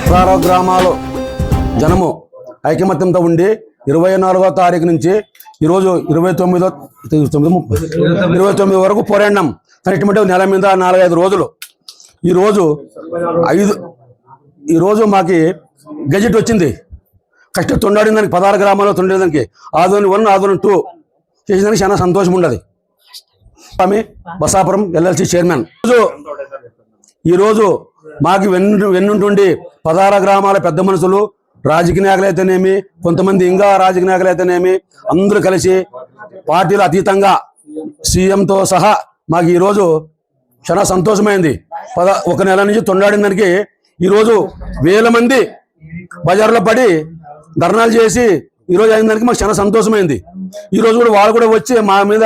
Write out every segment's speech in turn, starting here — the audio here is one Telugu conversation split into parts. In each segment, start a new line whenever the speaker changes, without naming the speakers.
16 గ్రామాలు జనము ఐకమత్యంతో ఉండి 24వ తారీఖు నుంచి ఈరోజు 29 వరకు పోరాడినాం. ఇటువంటి నెల మీద 4-5 రోజులు. ఈరోజు మాకు గెజెట్ వచ్చింది. కష్టం తొండాడిన దానికి 16 గ్రామాల్లో తొండేదానికి ఆదోని 1 ఆదోని 2 చేసేదానికి చాలా సంతోషం ఉండదు. స్వామి బసాపురం ఎల్ఎల్సి చైర్మన్ ఈరోజు మాకు వెన్నుంటుండి 16 గ్రామాల పెద్ద మనుషులు, రాజకీయ నాయకులు అయితేనేమి, కొంతమంది ఇంకా రాజకీయ నాయకులు అయితేనేమి, అందరూ కలిసి పార్టీలు అతీతంగా సీఎంతో సహా మాకు ఈరోజు చాలా సంతోషమైంది. ఒక నెల నుంచి తొండాడిన దానికి ఈరోజు 1000 మంది బజార్లో పడి ధర్నాలు చేసి ఈరోజు అయిన దానికి మాకు చాలా సంతోషమైంది. ఈరోజు కూడా వాళ్ళు కూడా వచ్చి మా మీద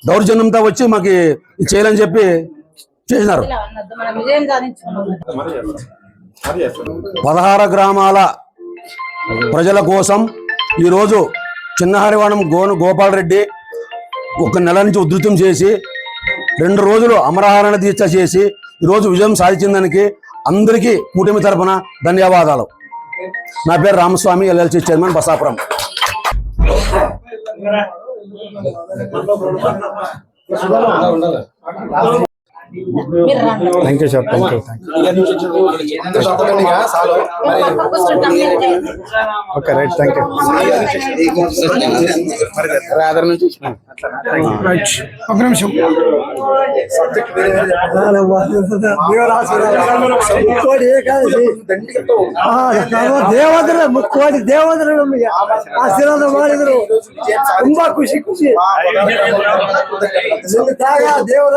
దౌర్జన్యంతో వచ్చి మాకు చేయాలని చెప్పి చేసినారు. 16 గ్రామాల ప్రజల కోసం ఈరోజు చిన్నహరివాణం గోపాల్ రెడ్డి ఒక నెల నుంచి ఉధృతం చేసి 2 రోజులు అమరహారణ దీక్ష చేసి ఈరోజు విజయం సాధించిన దానికి అందరికీ కూటమి తరఫున ధన్యవాదాలు. నా పేరు Ramaswamy, LLC chairman, Basapuram.
Thank you sir. Okay right, thank you. ఒక నిమిషం. ದೇವದ್ರ ಮುಕ್ಕೋಡಿ ದೇವದ್ರ ನಮಗೆ ಆಶೀರ್ವಾದ ಮಾಡಿದ್ರು. ತುಂಬಾ ಖುಷಿ ದೇವರ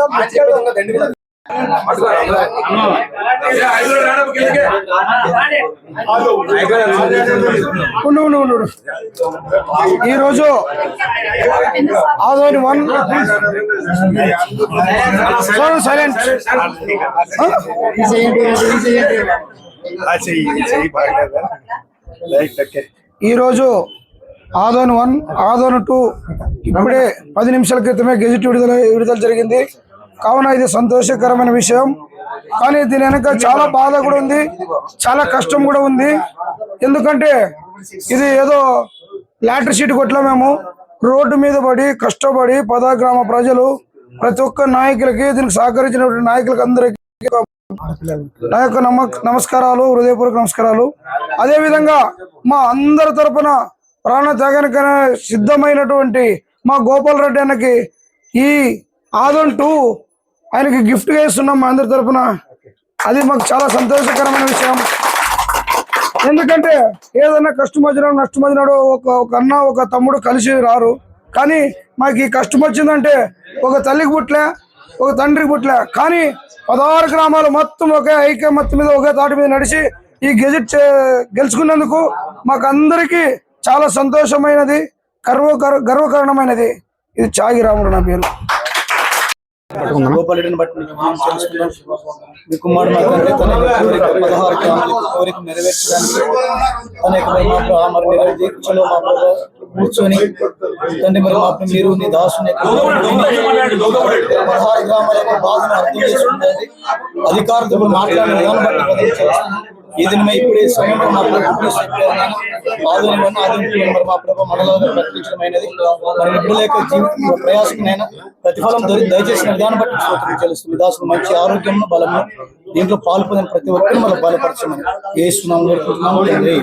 ఈ రోజు ఆదోని 1 సైలెంట్ ఈ రోజు ఆదోని 1 ఆదోని 2 ఇప్పుడే 10 నిమిషాల క్రితమే గెజెట్ విడుదల జరిగింది. కావున ఇది సంతోషకరమైన విషయం. కానీ దీని వెనక చాలా బాధ కూడా ఉంది, చాలా కష్టం కూడా ఉంది. ఎందుకంటే ఇది ఏదో లాటరీ షీట్ కొట్లా మేము రోడ్డు మీద పడి కష్టపడి 16 గ్రామ ప్రజలు, ప్రతి ఒక్క నాయకులకి, దీనికి సహకరించినటువంటి నాయకులకి అందరికీ నా యొక్క నమస్కారాలు, హృదయపూర్వక నమస్కారాలు. అదేవిధంగా మా అందరి తరపున ప్రాణ త్యాగానికైనా సిద్ధమైనటువంటి మా గోపాల్ రెడ్డి అన్నకి ఈ ఆదోని 2 ఆయనకి గిఫ్ట్గా ఇస్తున్నాం మా అందరి తరఫున. అది మాకు చాలా సంతోషకరమైన విషయం. ఎందుకంటే ఏదైనా కష్టం వచ్చినాడు, నష్టం వచ్చినాడు ఒక అన్న ఒక తమ్ముడు కలిసి రారు. కానీ మాకు ఈ కష్టం వచ్చిందంటే ఒక తల్లికి పుట్లే, ఒక తండ్రికి పుట్లే. కానీ 16 గ్రామాలు మొత్తం ఒకే ఐకమత్యం మీద, ఒకే తాటి మీద నడిచి ఈ గెజెట్ గెలుచుకున్నందుకు మాకు అందరికీ చాలా సంతోషమైనది, గర్వకారణమైనది. ఇది చాగిరాముడు నా పేరు.
గోపాలరెడ్డిని బట్టి మీ కుమారుడు మా తండ్రి తన 16 గ్రామాలకు కోరిక నెరవేర్చడానికి మరి దీక్షలో మా ప్రభు కూర్చొని తండ్రి మరి మా మీరు నీ దాసుని 16 గ్రామాల యొక్క బాధను అర్థం చేసుకుంటుంది. అధికారులతో మాట్లాడిన విధానం బట్టి ఈ దినమే ఇప్పుడే సమయంలో మా ప్రభు ఆదోని మరి మా ప్రభు మనలో ప్రకటించడమైనది. మరి నిపుణుల యొక్క జీవిత ప్రయాసకునైనా ప్రతిఫలం దయచేసిన విధానం బట్టి స్తోత్రం చెల్లిస్తుంది. దాసులు మంచి ఆరోగ్యం, బలము దీంట్లో పాల్పొందిన ప్రతి ఒక్కరు మనం బలపరచమని యేసు నామములో కోరుకుంటున్నాము తండ్రి.